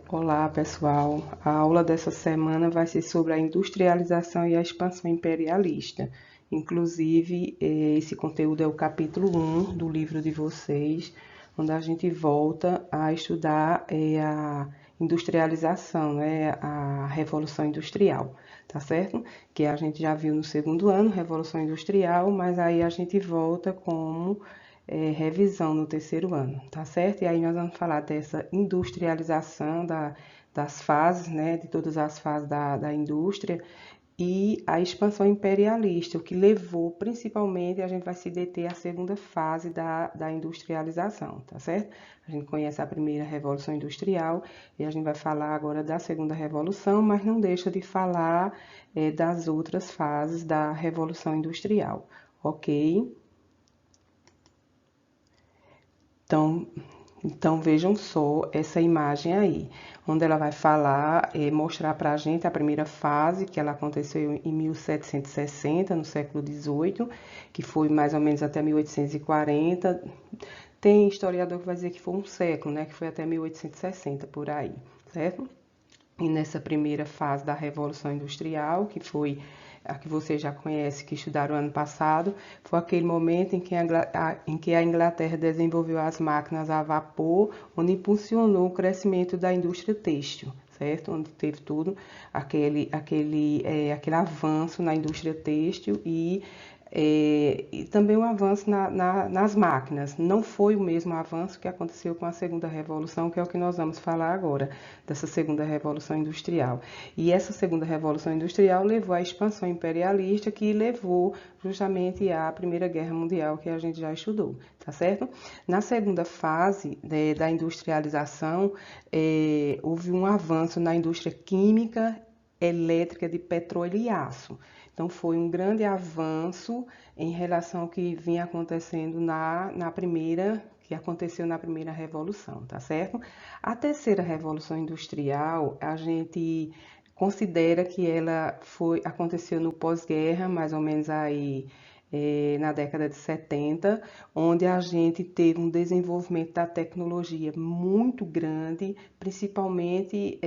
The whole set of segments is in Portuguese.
Olá, pessoal. A aula dessa semana vai ser sobre a industrialização e a expansão imperialista. Inclusive, esse conteúdo é o capítulo 1 do livro de vocês, onde a gente volta a estudar a industrialização, né, a Revolução Industrial, tá certo? Que a gente já viu no segundo ano, Revolução Industrial, mas aí a gente volta como revisão no terceiro ano, tá certo? E aí nós vamos falar dessa industrialização das fases, né, de todas as fases da indústria e a expansão imperialista, o que levou principalmente, a gente vai se deter à segunda fase da industrialização, tá certo? A gente conhece a primeira Revolução Industrial e a gente vai falar agora da segunda Revolução, mas não deixa de falar das outras fases da Revolução Industrial, ok? Então, então vejam só essa imagem aí, onde ela vai falar, mostrar para a gente a primeira fase, que ela aconteceu em 1760, no século XVIII, que foi mais ou menos até 1840. Tem historiador que vai dizer que foi um século, né, que foi até 1860, por aí, certo? E nessa primeira fase da Revolução Industrial, que foi a que você já conhece, que estudaram ano passado, foi aquele momento em que a Inglaterra desenvolveu as máquinas a vapor, onde impulsionou o crescimento da indústria têxtil, certo? Onde teve tudo aquele avanço na indústria têxtil e também um avanço nas máquinas. Não foi o mesmo avanço que aconteceu com a segunda revolução, que é o que nós vamos falar agora, dessa segunda revolução industrial. E essa segunda revolução industrial levou à expansão imperialista, que levou justamente à Primeira Guerra Mundial, que a gente já estudou, tá certo? Na segunda fase da industrialização, houve um avanço na indústria química, elétrica, de petróleo e aço. Então, foi um grande avanço em relação ao que vinha acontecendo na primeira, que aconteceu na primeira revolução, tá certo? A terceira revolução industrial, a gente considera que aconteceu no pós-guerra, mais ou menos aí na década de 70, onde a gente teve um desenvolvimento da tecnologia muito grande, principalmente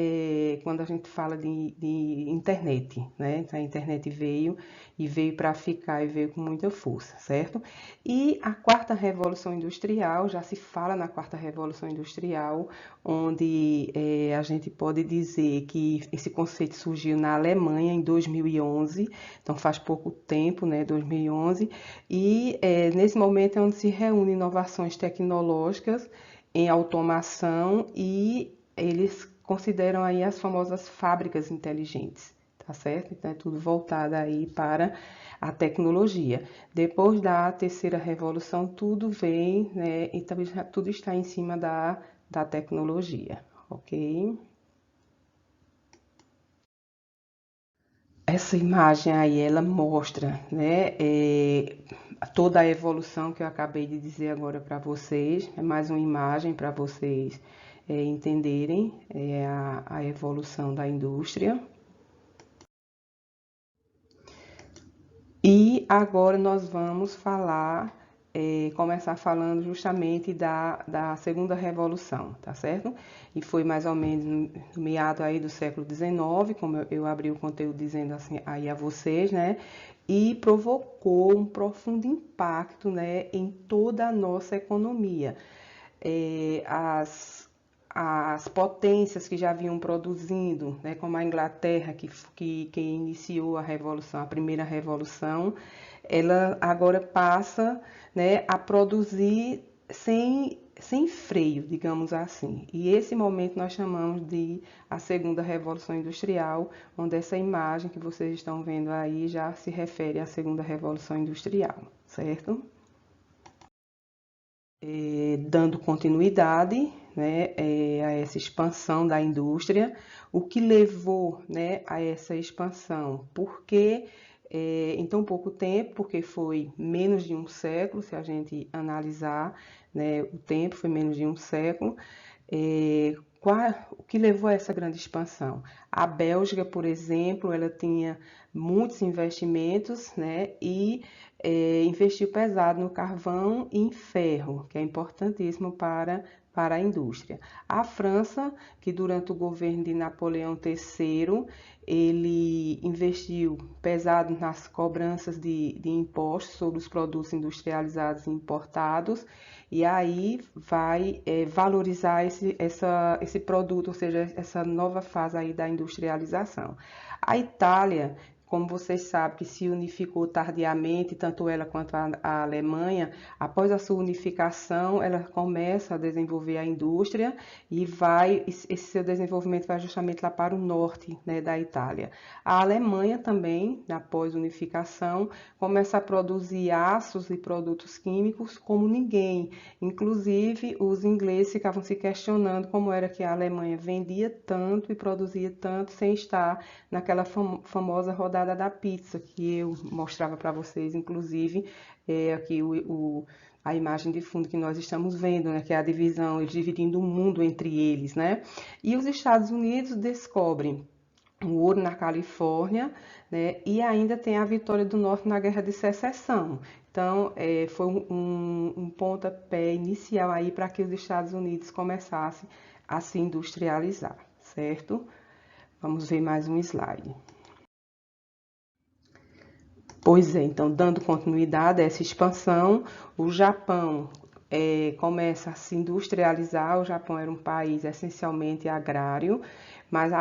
quando a gente fala de internet, né? Então, a internet veio para ficar e veio com muita força, certo? E a quarta revolução industrial, já se fala na quarta revolução industrial, onde a gente pode dizer que esse conceito surgiu na Alemanha em 2011, então faz pouco tempo, né, 2011, e nesse momento é onde se reúnem inovações tecnológicas em automação e eles consideram aí as famosas fábricas inteligentes, tá certo? Então é tudo voltado aí para a tecnologia. Depois da terceira revolução, tudo vem, né? Então tudo está em cima da tecnologia, ok? Essa imagem aí, ela mostra, né, toda a evolução que eu acabei de dizer agora para vocês. É mais uma imagem para vocês entenderem a evolução da indústria. E agora nós vamos falar, começar falando justamente da segunda revolução, tá certo? E foi mais ou menos no meado aí do século XIX, como eu abri o conteúdo dizendo assim aí a vocês, né? E provocou um profundo impacto, né, em toda a nossa economia. As potências que já vinham produzindo, né, como a Inglaterra, que iniciou a revolução, a primeira revolução, ela agora passa, né, a produzir sem freio, digamos assim. E esse momento nós chamamos de a segunda revolução industrial, onde essa imagem que vocês estão vendo aí já se refere à segunda revolução industrial, certo? Dando continuidade, né, a essa expansão da indústria, o que levou, né, a essa expansão, porque em tão pouco tempo, porque foi menos de um século, se a gente analisar, né, o tempo foi menos de um século, o que levou a essa grande expansão? A Bélgica, por exemplo, ela tinha muitos investimentos, né, e investiu pesado no carvão e em ferro, que é importantíssimo para para a indústria. A França, que durante o governo de Napoleão III, ele investiu pesado nas cobranças de impostos sobre os produtos industrializados e importados, e aí vai valorizar esse produto, ou seja, essa nova fase aí da industrialização. A Itália, como vocês sabem, que se unificou tardiamente, tanto ela quanto a Alemanha, após a sua unificação, ela começa a desenvolver a indústria e esse seu desenvolvimento vai justamente lá para o norte, né, da Itália. A Alemanha também, após a unificação, começa a produzir aços e produtos químicos como ninguém. Inclusive, os ingleses ficavam se questionando como era que a Alemanha vendia tanto e produzia tanto sem estar naquela famosa rodada da pizza, que eu mostrava para vocês, inclusive, aqui a imagem de fundo que nós estamos vendo, né, que é a divisão, eles dividindo o mundo entre eles, né? E os Estados Unidos descobrem o ouro na Califórnia, né? E ainda tem a vitória do Norte na Guerra de Secessão. Então, foi um pontapé inicial aí para que os Estados Unidos começassem a se industrializar, certo? Vamos ver mais um slide. Pois é, então, dando continuidade a essa expansão, o Japão começa a se industrializar. O Japão era um país essencialmente agrário, mas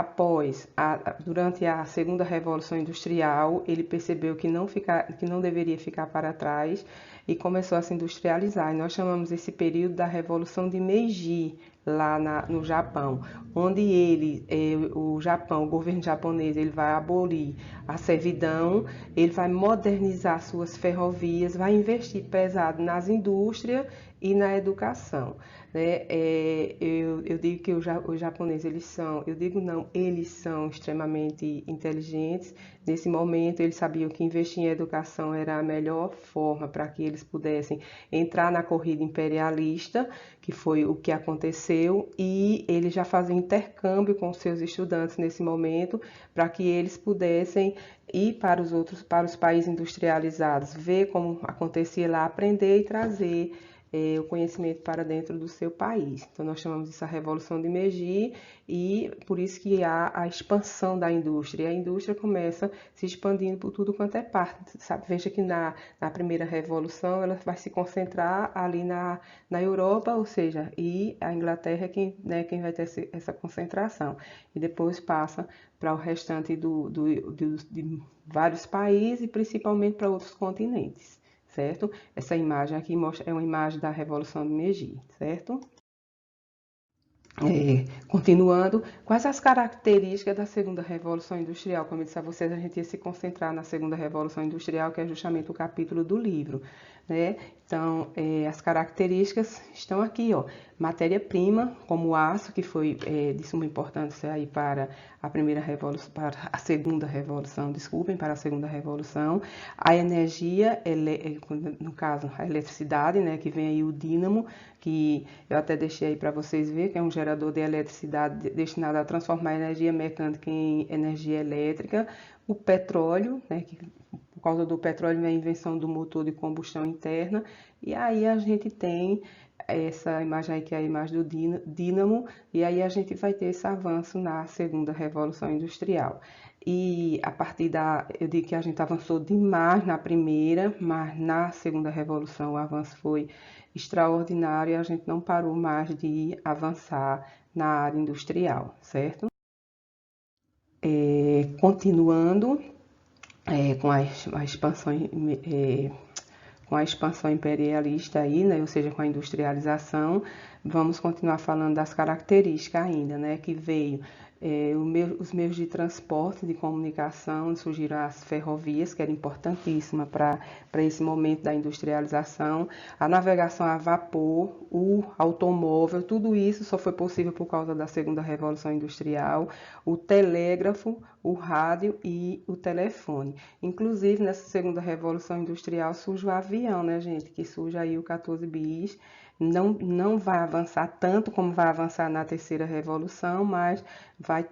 durante a segunda Revolução Industrial, ele percebeu que não deveria ficar para trás e começou a se industrializar. E nós chamamos esse período da Revolução de Meiji, lá no Japão, onde o governo japonês, ele vai abolir a servidão, ele vai modernizar suas ferrovias, vai investir pesado nas indústrias e na educação, né? Eu digo que os japoneses, eles são extremamente inteligentes. Nesse momento, eles sabiam que investir em educação era a melhor forma para que eles pudessem entrar na corrida imperialista, que foi o que aconteceu, e eles já faziam intercâmbio com seus estudantes nesse momento, para que eles pudessem ir para os países industrializados, ver como acontecia lá, aprender e trazer o conhecimento para dentro do seu país. Então, nós chamamos isso a Revolução de Meiji, e por isso que há a expansão da indústria. E a indústria começa se expandindo por tudo quanto é parte. Sabe? Veja que na primeira Revolução ela vai se concentrar ali na Europa, ou seja, e a Inglaterra é quem vai ter essa concentração. E depois passa para o restante de vários países e principalmente para outros continentes. Certo? Essa imagem aqui é uma imagem da Revolução de Meiji, certo? Continuando, quais as características da segunda Revolução Industrial? Como eu disse a vocês, a gente ia se concentrar na segunda Revolução Industrial, que é justamente o capítulo do livro, né? Então, as características estão aqui, ó. Matéria-prima, como o aço, que foi de suma importância aí para a segunda revolução, para a segunda revolução. A energia, no caso, a eletricidade, né, que vem aí o dínamo, que eu até deixei aí para vocês verem, que é um gerador de eletricidade destinado a transformar a energia mecânica em energia elétrica. O petróleo, né, que por causa do petróleo vem a invenção do motor de combustão interna, e aí a gente tem essa imagem aí, que é a imagem do dínamo, e aí a gente vai ter esse avanço na segunda Revolução Industrial. E a partir eu digo que a gente avançou demais na primeira, mas na segunda Revolução o avanço foi extraordinário e a gente não parou mais de avançar na área industrial, certo? Continuando com a expansão com a expansão imperialista aí, né, ou seja, com a industrialização, vamos continuar falando das características ainda, né, que veio os meios de transporte, de comunicação, surgiram as ferrovias, que era importantíssima para esse momento da industrialização, a navegação a vapor, o automóvel, tudo isso só foi possível por causa da segunda Revolução Industrial, o telégrafo, o rádio e o telefone. Inclusive, nessa segunda Revolução Industrial surge o avião, né, gente, que surge aí o 14 bis, não vai avançar tanto como vai avançar na terceira revolução, mas vai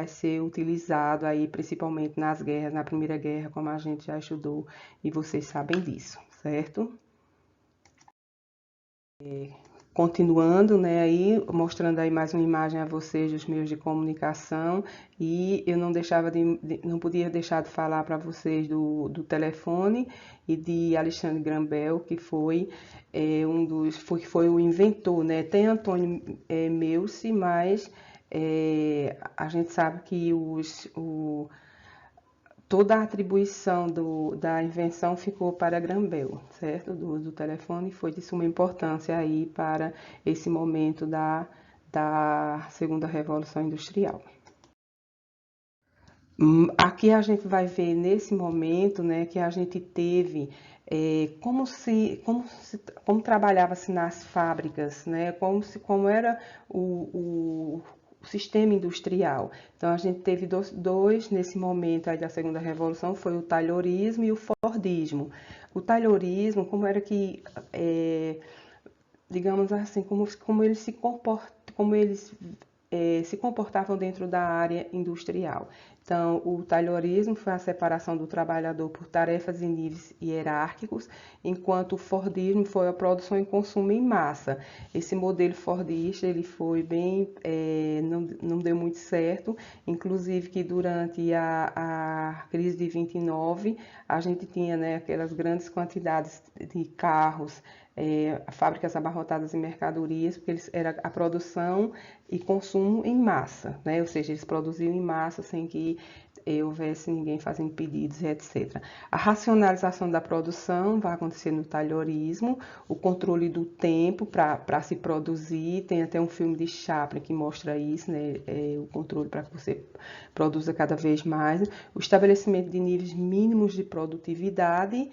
ser utilizado aí principalmente nas guerras, na Primeira Guerra, como a gente já estudou e vocês sabem disso, certo? Continuando, né, aí mostrando aí mais uma imagem a vocês dos meios de comunicação, e eu não podia deixar de falar para vocês do telefone e de Alexandre Graham Bell, que foi foi o inventor, né? Tem Antônio Meucci, mas a gente sabe que toda a atribuição da invenção ficou para Graham Bell, certo? Do telefone, foi de suma importância aí para esse momento da segunda revolução industrial. Aqui a gente vai ver nesse momento, né, que a gente teve como trabalhava-se nas fábricas, né, como era o sistema industrial. Então a gente teve dois nesse momento aí da segunda revolução, foi o taylorismo e o fordismo. O taylorismo, como era que digamos assim, como eles se comportavam dentro da área industrial. Então, o taylorismo foi a separação do trabalhador por tarefas e níveis hierárquicos, enquanto o fordismo foi a produção e consumo em massa. Esse modelo fordista, ele foi não deu muito certo, inclusive que durante a crise de 29, a gente tinha, né, aquelas grandes quantidades de carros, fábricas abarrotadas em mercadorias, porque era a produção e consumo em massa, né? Ou seja, eles produziam em massa sem que houvesse ninguém fazendo pedidos, etc. A racionalização da produção vai acontecer no taylorismo, o controle do tempo para se produzir, tem até um filme de Chaplin que mostra isso, né? O controle para que você produza cada vez mais, o estabelecimento de níveis mínimos de produtividade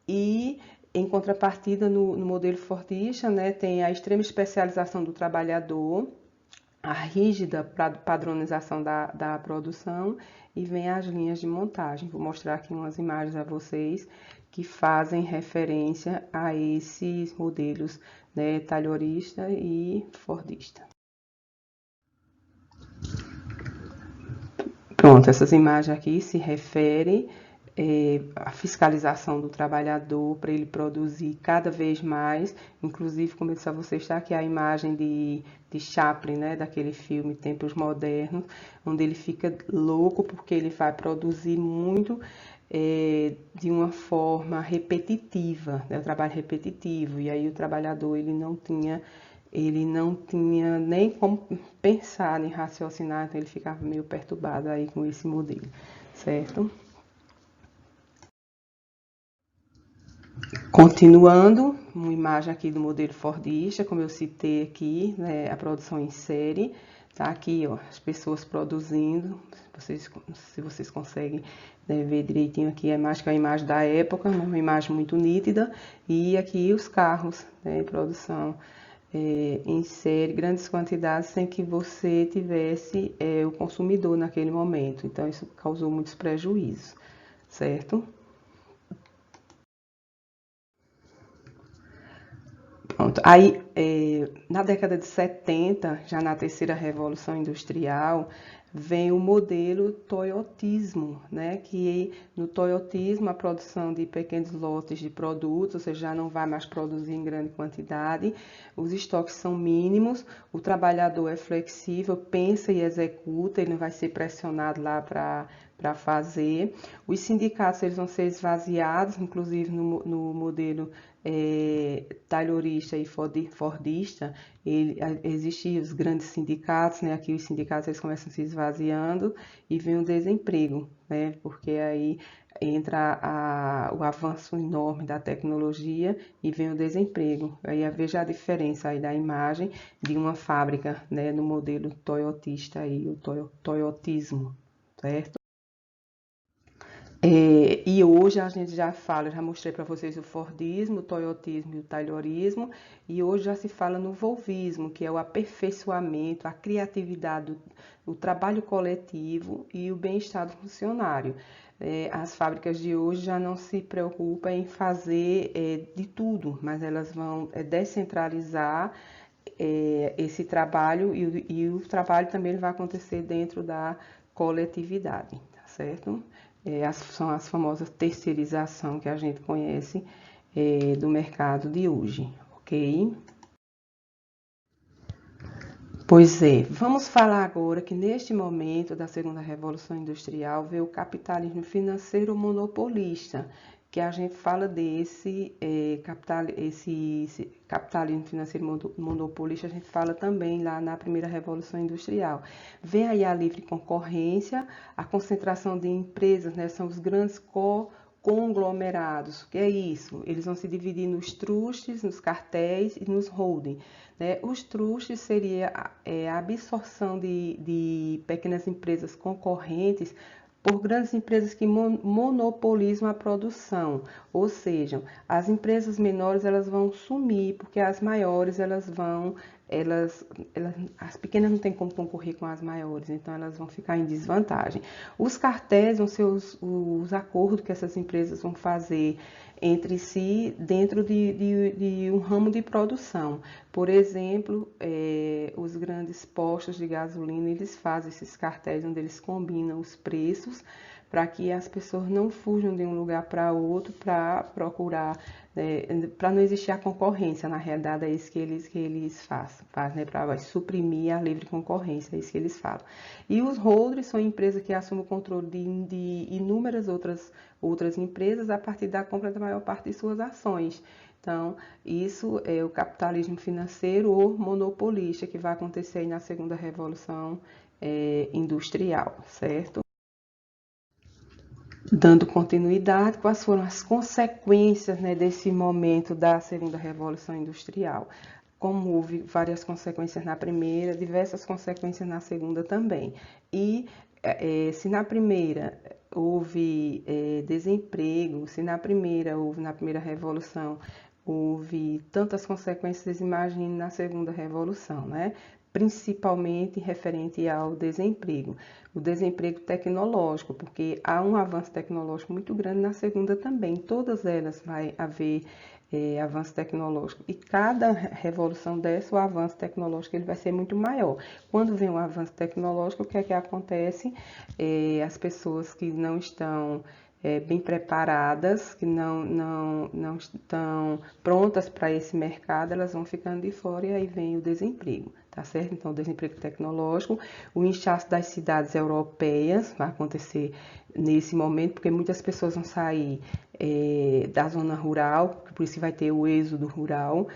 e em contrapartida, no modelo fordista, né, tem a extrema especialização do trabalhador, a rígida padronização da produção e vem as linhas de montagem. Vou mostrar aqui umas imagens a vocês que fazem referência a esses modelos, né, taylorista e fordista. Pronto, essas imagens aqui se referem a fiscalização do trabalhador para ele produzir cada vez mais, inclusive, como eu disse a vocês, está aqui a imagem de Chaplin, né, daquele filme Tempos Modernos, onde ele fica louco porque ele vai produzir muito de uma forma repetitiva, né, o trabalho repetitivo, e aí o trabalhador ele não tinha nem como pensar nem raciocinar, então ele ficava meio perturbado aí com esse modelo, certo? Continuando, uma imagem aqui do modelo fordista, como eu citei aqui, né, a produção em série, tá aqui, ó, as pessoas produzindo, se vocês conseguem, né, ver direitinho aqui a imagem, que é a imagem da época, né, uma imagem muito nítida, e aqui os carros, né, em produção em série, grandes quantidades, sem que você tivesse o consumidor naquele momento, então isso causou muitos prejuízos, certo? Pronto. Aí, na década de 70, já na terceira revolução industrial, vem o modelo toyotismo, né? Que no toyotismo a produção de pequenos lotes de produtos, ou seja, já não vai mais produzir em grande quantidade, os estoques são mínimos, o trabalhador é flexível, pensa e executa, ele não vai ser pressionado lá para fazer. Os sindicatos eles vão ser esvaziados, inclusive no modelo taylorista e fordista, existiam os grandes sindicatos, né? Aqui os sindicatos eles começam se esvaziando e vem o desemprego, né? Porque aí entra o avanço enorme da tecnologia e vem o desemprego. Aí veja a diferença aí da imagem de uma fábrica, né? No modelo toyotista aí, o toyotismo, certo? E hoje a gente já fala, já mostrei para vocês o fordismo, o toyotismo e o taylorismo, e hoje já se fala no volvismo, que é o aperfeiçoamento, a criatividade, o trabalho coletivo e o bem-estar do funcionário. As fábricas de hoje já não se preocupam em fazer de tudo, mas elas vão descentralizar esse trabalho e o trabalho também vai acontecer dentro da coletividade, tá certo? São as famosas terceirização que a gente conhece do mercado de hoje, ok? Pois é, vamos falar agora que neste momento da segunda revolução industrial veio o capitalismo financeiro monopolista, que a gente fala desse esse capitalismo financeiro monopolista, a gente fala também lá na primeira revolução industrial. Vem aí a livre concorrência, a concentração de empresas, né, são os grandes conglomerados. O que é isso? Eles vão se dividir nos trustes, nos cartéis e nos holding. Né? Os trustes seria a absorção de pequenas empresas concorrentes por grandes empresas que monopolizam a produção, ou seja, as empresas menores elas vão sumir porque as maiores as pequenas não têm como concorrer com as maiores, então elas vão ficar em desvantagem. Os cartéis vão ser os acordos que essas empresas vão fazer entre si dentro de um ramo de produção. Por exemplo, os grandes postos de gasolina, eles fazem esses cartéis onde eles combinam os preços para que as pessoas não fujam de um lugar para outro para procurar, para não existir a concorrência. Na realidade, é isso que eles fazem, né, para suprimir a livre concorrência, é isso que eles falam. E os holders são empresas que assumem o controle de inúmeras outras empresas a partir da compra da maior parte de suas ações. Então, isso é o capitalismo financeiro ou monopolista que vai acontecer aí na segunda revolução industrial, certo? Dando continuidade, quais foram as consequências, né, desse momento da segunda revolução industrial? Como houve várias consequências na primeira, diversas consequências na segunda também. E se na primeira houve desemprego, se na primeira revolução houve tantas consequências, imagine na segunda revolução, né? Principalmente referente ao desemprego. O desemprego tecnológico, porque há um avanço tecnológico muito grande na segunda também. Todas elas vai haver avanço tecnológico. E cada revolução dessa, o avanço tecnológico ele vai ser muito maior. Quando vem o avanço tecnológico, o que é que acontece? As pessoas que não estão bem preparadas, que não estão prontas para esse mercado, elas vão ficando de fora e aí vem o desemprego, tá certo? Então, o desemprego tecnológico, o inchaço das cidades europeias vai acontecer nesse momento, porque muitas pessoas vão sair da zona rural, por isso vai ter o êxodo rural,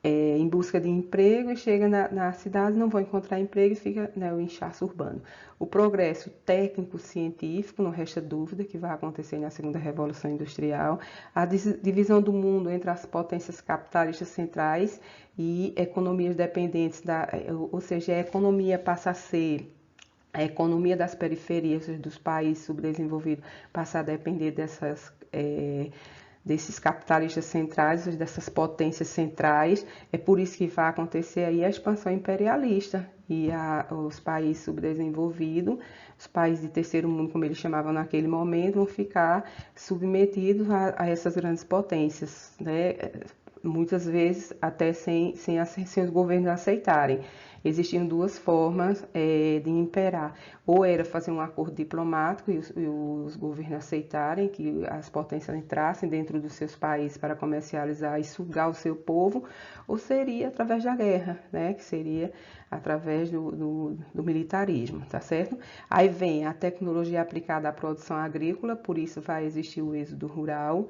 em busca de emprego e chega na cidade, não vão encontrar emprego e fica, né, o inchaço urbano. O progresso técnico-científico, não resta dúvida que vai acontecer na segunda revolução industrial, a divisão do mundo entre as potências capitalistas centrais e economias dependentes, ou seja, a economia passa a ser a economia das periferias dos países subdesenvolvidos passa a depender desses capitalistas centrais, dessas potências centrais. É por isso que vai acontecer aí a expansão imperialista e os países subdesenvolvidos, os países de terceiro mundo, como eles chamavam naquele momento, vão ficar submetidos a essas grandes potências, né? Muitas vezes até sem os governos aceitarem. Existiam duas formas de imperar. Ou era fazer um acordo diplomático e os governos aceitarem que as potências entrassem dentro dos seus países para comercializar e sugar o seu povo, ou seria através da guerra, né? Que seria através do militarismo, tá certo? Aí vem a tecnologia aplicada à produção agrícola, por isso vai existir o êxodo rural.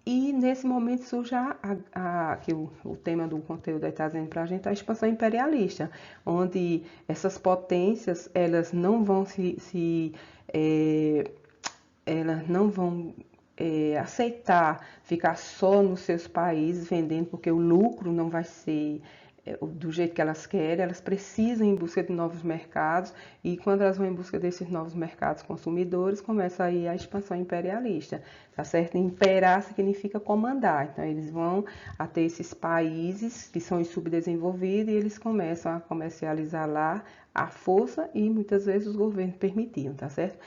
E nesse momento surge que o tema do conteúdo está trazendo para a gente a expansão imperialista, onde essas potências elas não vão elas não vão aceitar ficar só nos seus países vendendo, porque o lucro não vai ser do jeito que elas querem, elas precisam ir em busca de novos mercados e quando elas vão em busca desses novos mercados consumidores, começa aí a expansão imperialista, tá certo? Imperar significa comandar, então eles vão até esses países que são subdesenvolvidos e eles começam a comercializar lá à força e muitas vezes os governos permitiam, tá certo?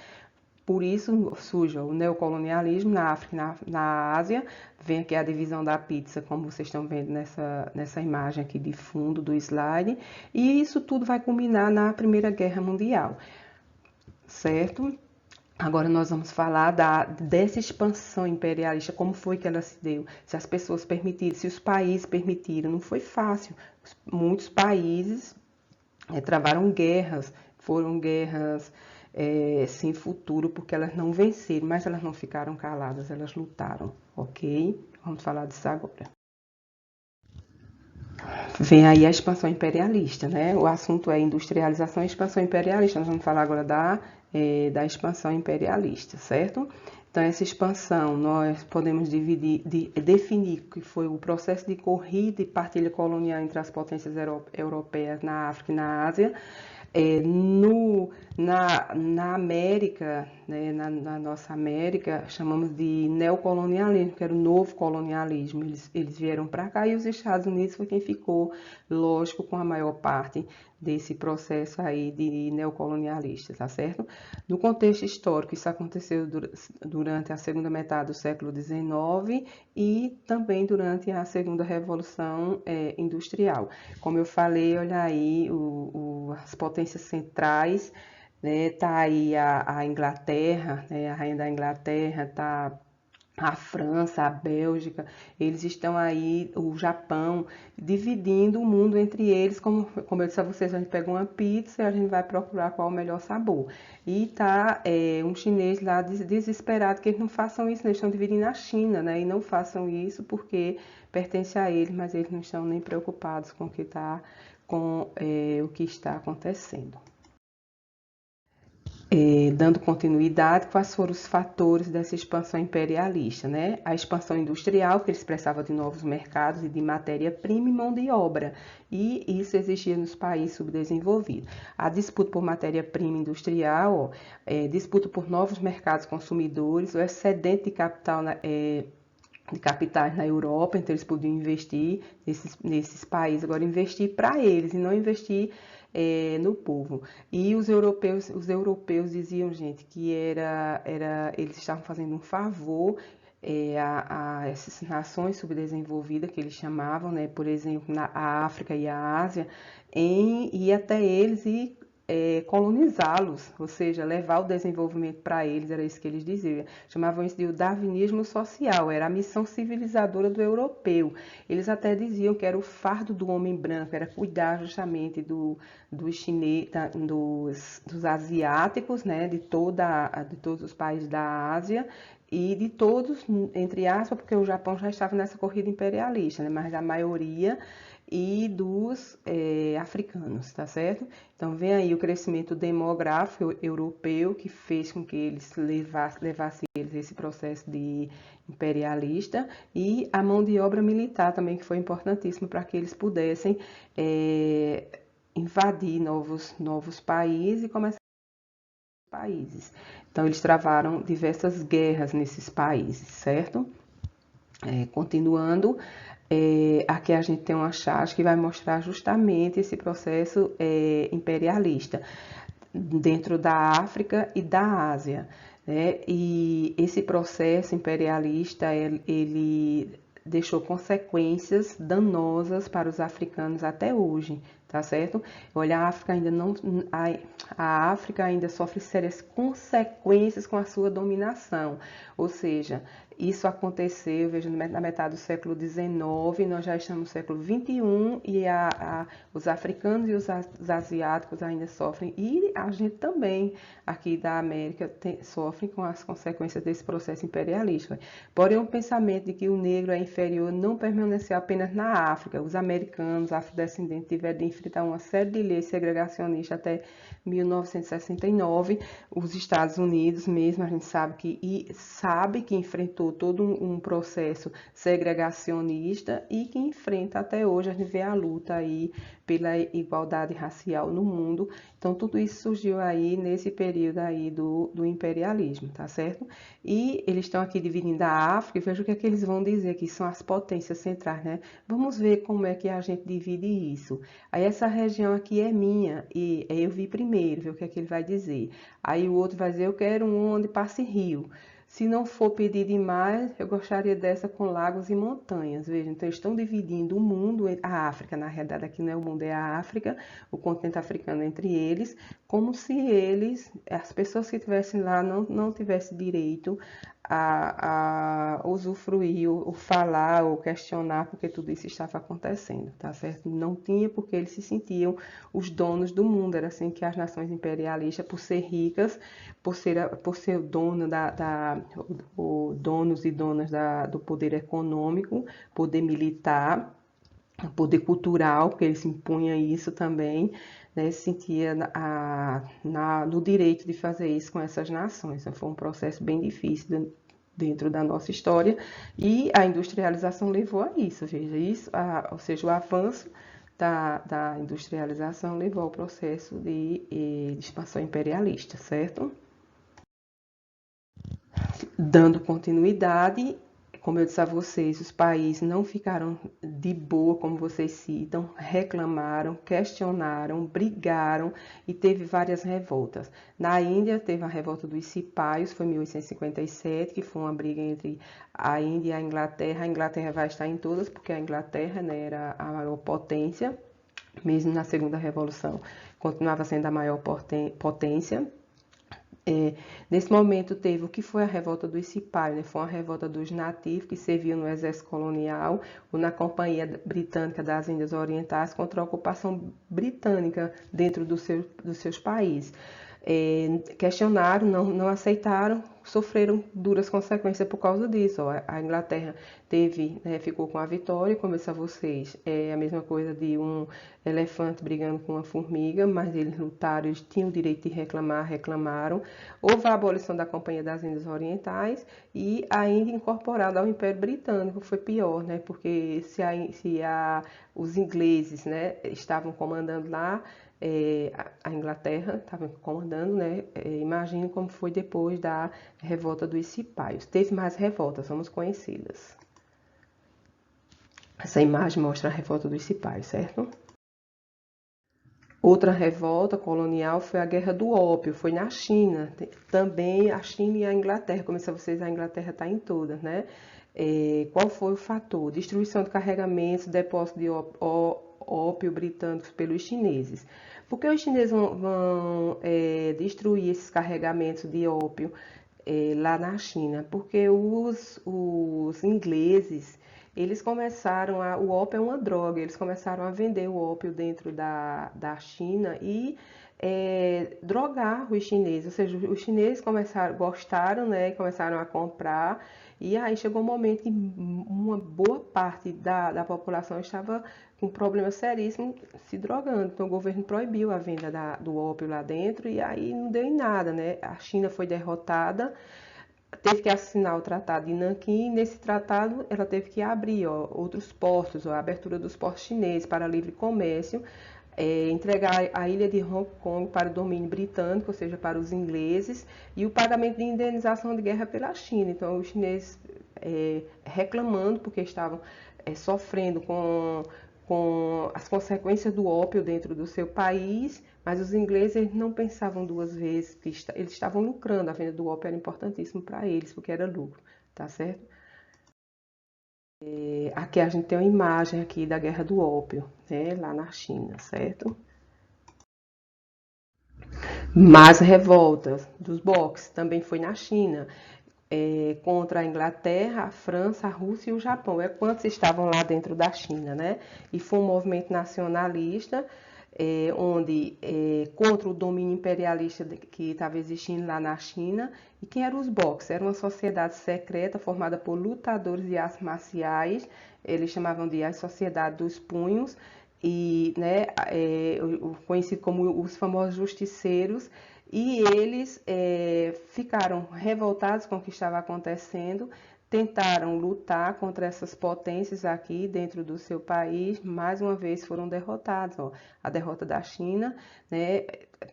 Por isso surge o neocolonialismo na África e na Ásia. Vem aqui a divisão da pizza, como vocês estão vendo nessa imagem aqui de fundo do slide. E isso tudo vai culminar na Primeira Guerra Mundial, certo? Agora nós vamos falar dessa expansão imperialista, como foi que ela se deu, se as pessoas permitiram, se os países permitiram. Não foi fácil. Muitos países travaram guerras, foram guerras sem futuro, porque elas não venceram, mas elas não ficaram caladas, elas lutaram, ok? Vamos falar disso agora. Vem aí a expansão imperialista, né? O assunto é industrialização e expansão imperialista. Nós vamos falar agora da expansão imperialista, certo? Então, essa expansão nós podemos definir que foi o processo de corrida e partilha colonial entre as potências europeias na África e na Ásia. Na América, né, na nossa América, chamamos de neocolonialismo, que era o novo colonialismo. Eles vieram para cá e os Estados Unidos foi quem ficou, lógico, com a maior parte desse processo aí de neocolonialista, tá certo? No contexto histórico, isso aconteceu durante a segunda metade do século XIX e também durante a segunda Revolução Industrial. Como eu falei, olha aí, as potências centrais, né, tá aí a Inglaterra, né, a rainha da Inglaterra, tá a França, a Bélgica, eles estão aí, o Japão, dividindo o mundo entre eles, como eu disse a vocês, a gente pega uma pizza e a gente vai procurar qual é o melhor sabor. E tá um chinês lá desesperado que eles não façam isso, eles estão dividindo a China, né? E não façam isso porque pertence a eles, mas eles não estão nem preocupados com o que está acontecendo. Dando continuidade, quais foram os fatores dessa expansão imperialista, né? A expansão industrial, que eles precisavam de novos mercados e de matéria-prima e mão de obra, e isso existia nos países subdesenvolvidos. A disputa por matéria-prima industrial, disputa por novos mercados consumidores, o excedente de capital de capitais na Europa, então eles podiam investir nesses países, agora investir para eles e não investir no povo. E os europeus diziam, gente, que eles estavam fazendo um favor a essas nações subdesenvolvidas, que eles chamavam, né, por exemplo, a África e a Ásia, em ir até eles e colonizá-los, ou seja, levar o desenvolvimento para eles, era isso que eles diziam. Chamavam isso de o darwinismo social, era a missão civilizadora do europeu. Eles até diziam que era o fardo do homem branco, era cuidar justamente dos asiáticos, né, de todos os países da Ásia, e de todos, entre aspas, porque o Japão já estava nessa corrida imperialista, né, mas a maioria e dos africanos, tá certo? Então, vem aí o crescimento demográfico europeu que fez com que eles levassem eles esse processo de imperialista e a mão de obra militar também, que foi importantíssima para que eles pudessem invadir novos países e começar países. Então, eles travaram diversas guerras nesses países, certo? Continuando, aqui a gente tem uma chave que vai mostrar justamente esse processo imperialista dentro da África e da Ásia, né? E esse processo imperialista, ele deixou consequências danosas para os africanos até hoje, tá certo? Olha, a África ainda sofre sérias consequências com a sua dominação, ou seja, isso aconteceu, veja, na metade do século XIX, nós já estamos no século XXI e os africanos e os asiáticos ainda sofrem, e a gente também, aqui da América, sofre com as consequências desse processo imperialista. Porém, o pensamento de que o negro é inferior não permaneceu apenas na África. Os americanos, afrodescendentes, tiveram de enfrentar uma série de leis segregacionistas até 1969. Os Estados Unidos mesmo, a gente sabe que enfrentou todo um processo segregacionista e que enfrenta até hoje, a gente vê a luta aí pela igualdade racial no mundo. Então, tudo isso surgiu aí nesse período aí do imperialismo, tá certo? E eles estão aqui dividindo a África, e veja o que é que eles vão dizer, que são as potências centrais, né? Vamos ver como é que a gente divide isso. Aí, essa região aqui é minha, e eu vi primeiro, ver o que é que ele vai dizer. Aí, o outro vai dizer, eu quero um onde passe rio. Se não for pedir demais, eu gostaria dessa com lagos e montanhas. Vejam, então eles estão dividindo o mundo, a África, na realidade aqui não é o mundo, é a África, o continente africano entre eles, como se eles, as pessoas que estivessem lá, não tivessem direito a usufruir, ou falar, ou questionar, porque tudo isso estava acontecendo, tá certo? Não tinha, porque eles se sentiam os donos do mundo. Era assim que as nações imperialistas, por ser ricas, por ser dono donos e donas do poder econômico, poder militar, poder cultural, porque eles impunham isso também, né, se sentia no direito de fazer isso com essas nações. Então, foi um processo bem difícil dentro da nossa história, e a industrialização levou a isso, veja, ou seja, o avanço da industrialização levou ao processo de expansão imperialista, certo? Dando continuidade, como eu disse a vocês, os países não ficaram de boa, como vocês citam, reclamaram, questionaram, brigaram e teve várias revoltas. Na Índia teve a revolta dos Cipaios, foi em 1857, que foi uma briga entre a Índia e a Inglaterra. A Inglaterra vai estar em todas, porque a Inglaterra, né, era a maior potência, mesmo na Segunda Revolução, continuava sendo a maior potência. Nesse momento teve o que foi a revolta dos Cipais, né? Foi uma revolta dos nativos que serviam no exército colonial ou na Companhia Britânica das Índias Orientais contra a ocupação britânica dentro dos seus países. Questionaram, não aceitaram, sofreram duras consequências por causa disso. Ó. A Inglaterra ficou com a vitória, como eu disse a vocês, é a mesma coisa de um elefante brigando com uma formiga, mas eles lutaram, eles tinham o direito de reclamar, reclamaram. Houve a abolição da Companhia das Índias Orientais e a Índia incorporada ao Império Britânico, foi pior, né? Porque os ingleses, né, estavam comandando lá, a Inglaterra estava comandando, né? Imagine como foi depois da revolta dos Cipaios. Teve mais revoltas, vamos conhecê-las. Essa imagem mostra a revolta dos Cipaios, certo? Outra revolta colonial foi a Guerra do Ópio, foi na China. Também a China e a Inglaterra, como eu disse a vocês, a Inglaterra está em todas, né? Qual foi o fator? Destruição de carregamentos, depósito de ópio britânicos pelos chineses. Por que os chineses vão destruir esses carregamentos de ópio lá na China? Porque os ingleses, eles começaram o ópio é uma droga, eles começaram a vender o ópio dentro da China e drogar os chineses, ou seja, os chineses gostaram, né, começaram a comprar, e aí chegou um momento que uma boa parte da população estava com problemas seríssimos se drogando, então o governo proibiu a venda do ópio lá dentro, e aí não deu em nada, né, a China foi derrotada, teve que assinar o Tratado de Nanquim, e nesse tratado ela teve que abrir outros portos, a abertura dos portos chineses para livre comércio, entregar a ilha de Hong Kong para o domínio britânico, ou seja, para os ingleses, e o pagamento de indenização de guerra pela China. Então, os chineses reclamando porque estavam sofrendo com as consequências do ópio dentro do seu país, mas os ingleses não pensavam duas vezes, porque eles estavam lucrando, a venda do ópio era importantíssimo para eles, porque era lucro, tá certo? Aqui a gente tem uma imagem aqui da Guerra do Ópio, né, lá na China, certo? Mais revoltas dos boxes também foi na China, contra a Inglaterra, a França, a Rússia e o Japão. Quantos estavam lá dentro da China, né? E foi um movimento nacionalista, onde contra o domínio imperialista que estava existindo lá na China. E quem eram os boxers? Era uma sociedade secreta formada por lutadores de artes marciais, eles chamavam de a Sociedade dos Punhos, e né, conhecido como os famosos justiceiros, e eles ficaram revoltados com o que estava acontecendo, tentaram lutar contra essas potências aqui dentro do seu país, mais uma vez foram derrotados. Ó. A derrota da China, né,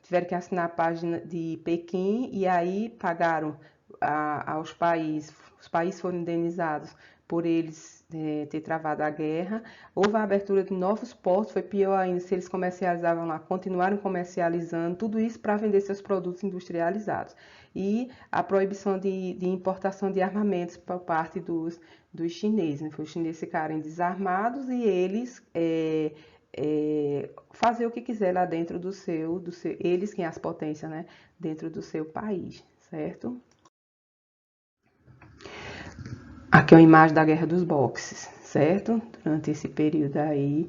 tiveram que assinar a página de Pequim e aí pagaram aos países, os países foram indenizados por eles ter travado a guerra. Houve a abertura de novos portos, foi pior ainda se eles comercializavam lá, continuaram comercializando, tudo isso para vender seus produtos industrializados. E a proibição de importação de armamentos por parte dos chineses, né? Os chineses ficarem desarmados e eles fazer o que quiser lá dentro do seu, eles que é as potências, né? Dentro do seu país, certo? Aqui é uma imagem da Guerra dos Boxes, certo? Durante esse período aí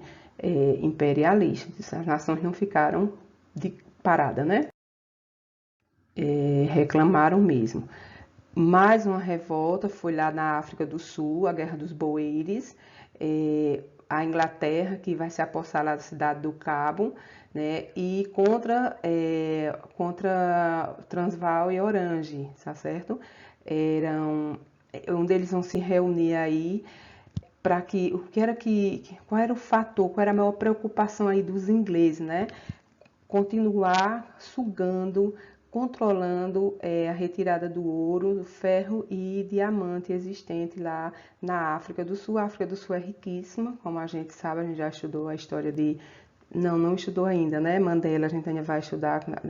imperialista, as nações não ficaram de parada, né? Reclamaram mesmo. Mais uma revolta foi lá na África do Sul, a Guerra dos Boeres, a Inglaterra, que vai se apossar lá da cidade do Cabo, né? E contra Transvaal e Orange, tá certo? Um deles vão se reunir aí para qual era o fator, qual era a maior preocupação aí dos ingleses, né? Continuar sugando, controlando a retirada do ouro, do ferro e diamante existente lá na África do Sul. A África do Sul é riquíssima, como a gente sabe, a gente já estudou a história de... Não estudou ainda, né? Mandela, a gente ainda vai estudar quando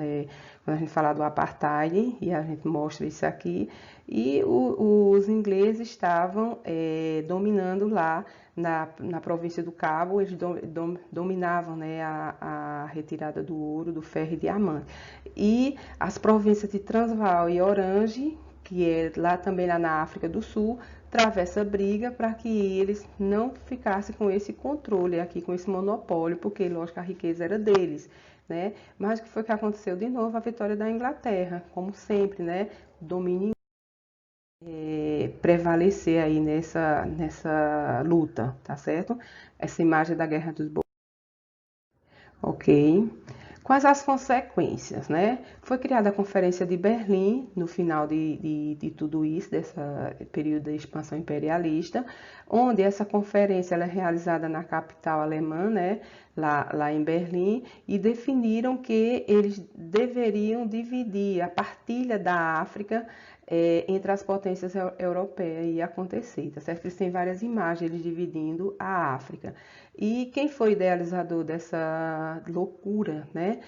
a gente falar do apartheid, e a gente mostra isso aqui. E os ingleses estavam dominando lá na província do Cabo, eles dominavam, né, a retirada do ouro, do ferro e diamante. E as províncias de Transvaal e Orange, que é lá também lá na África do Sul, travessa briga para que eles não ficassem com esse controle aqui, com esse monopólio, porque, lógico, a riqueza era deles, né? Mas o que foi que aconteceu de novo? A vitória da Inglaterra, como sempre, né? Domínio prevalecer aí nessa luta, tá certo? Essa imagem da Guerra dos Boeres. Ok. Quais as consequências, né? Foi criada a Conferência de Berlim no final de tudo isso, desse período de expansão imperialista, onde essa conferência ela é realizada na capital alemã, né? Lá em Berlim, e definiram que eles deveriam dividir a partilha da África entre as potências europeias e acontecer, tá certo? Eles têm várias imagens eles dividindo a África. E quem foi idealizador dessa loucura, né?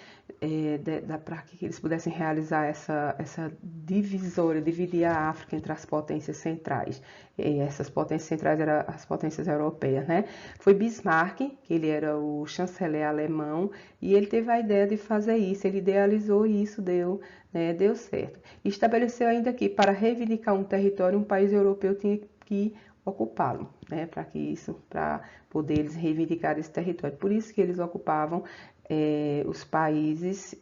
Para que eles pudessem realizar essa divisória, dividir a África entre as potências centrais. Essas potências centrais eram as potências europeias, né? Foi Bismarck, que ele era o chanceler alemão, e ele teve a ideia de fazer isso, ele idealizou e isso deu certo. E estabeleceu ainda que para reivindicar um território, um país europeu tinha que ocupá-lo, né? Para poder eles reivindicar esse território. Por isso que eles ocupavam os países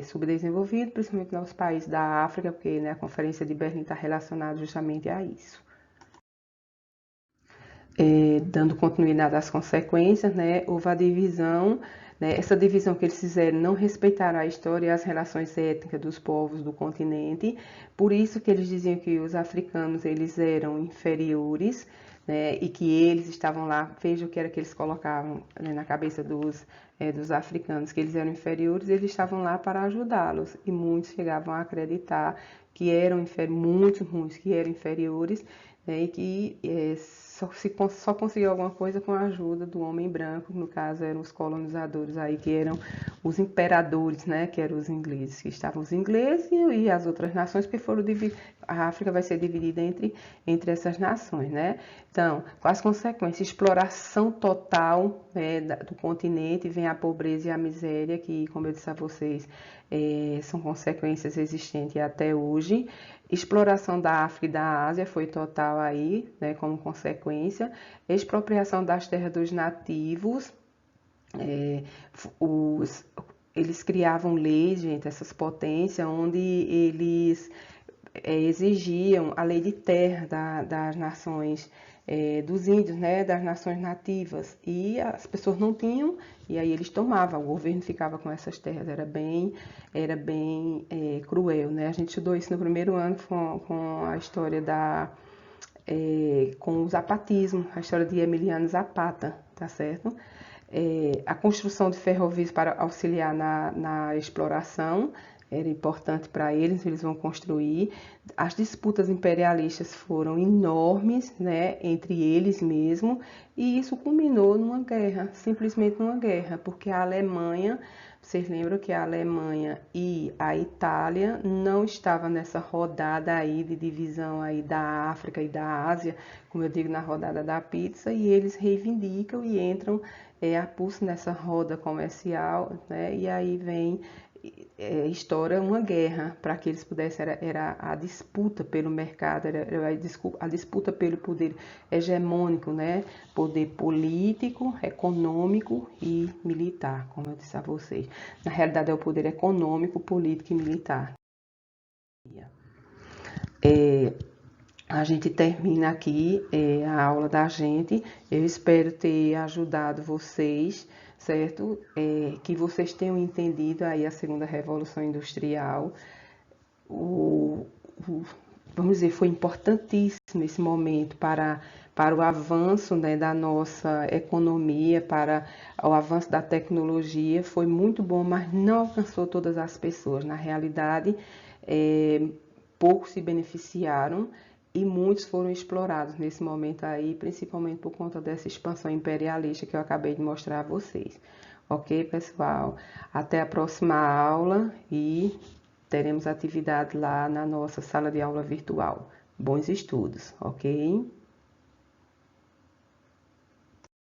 subdesenvolvidos, principalmente os países da África, porque, né, a Conferência de Berlim está relacionada justamente a isso. Dando continuidade às consequências, né, houve a divisão, né, essa divisão que eles fizeram não respeitaram a história e as relações étnicas dos povos do continente, por isso que eles diziam que os africanos eles eram inferiores, né, e que eles estavam lá, veja o que era que eles colocavam, né, na cabeça dos africanos, que eles eram inferiores, eles estavam lá para ajudá-los, e muitos chegavam a acreditar que eram muitos que eram inferiores, né, e que só conseguiu alguma coisa com a ajuda do homem branco, no caso eram os colonizadores aí, que eram os imperadores, né, que eram os ingleses, que estavam os ingleses e as outras nações que foram divididas, a África vai ser dividida entre essas nações, né. Então, com as consequências, exploração total, né, do continente, vem a pobreza e a miséria, que, como eu disse a vocês, são consequências existentes até hoje. Exploração da África e da Ásia foi total aí, né, como consequência. Expropriação das terras dos nativos. Eles criavam leis, gente, essas potências, onde eles exigiam a lei de terra das nações, dos índios, né, das nações nativas, e as pessoas não tinham, e aí eles tomavam, o governo ficava com essas terras, era bem cruel, né? A gente estudou isso no primeiro ano com a história com o zapatismo, a história de Emiliano Zapata, tá certo? A construção de ferrovias para auxiliar na exploração, era importante para eles, eles vão construir. As disputas imperialistas foram enormes, né, entre eles mesmos, e isso culminou numa guerra, simplesmente numa guerra, porque a Alemanha, vocês lembram que a Alemanha e a Itália não estavam nessa rodada aí de divisão aí da África e da Ásia, como eu digo, na rodada da pizza, e eles reivindicam e entram a pulso nessa roda comercial, né, e aí vem estoura uma guerra para que eles pudessem, era a disputa pelo mercado, era a disputa pelo poder hegemônico, né? Poder político, econômico e militar, como eu disse a vocês. Na realidade é o poder econômico, político e militar. A gente termina aqui a aula da gente. Eu espero ter ajudado vocês, certo? Que vocês tenham entendido aí a segunda revolução industrial. Vamos dizer, foi importantíssimo esse momento para o avanço, né, da nossa economia, para o avanço da tecnologia. Foi muito bom, mas não alcançou todas as pessoas. Na realidade, poucos se beneficiaram e muitos foram explorados nesse momento aí, principalmente por conta dessa expansão imperialista que eu acabei de mostrar a vocês. Ok, pessoal? Até a próxima aula e teremos atividade lá na nossa sala de aula virtual. Bons estudos, ok?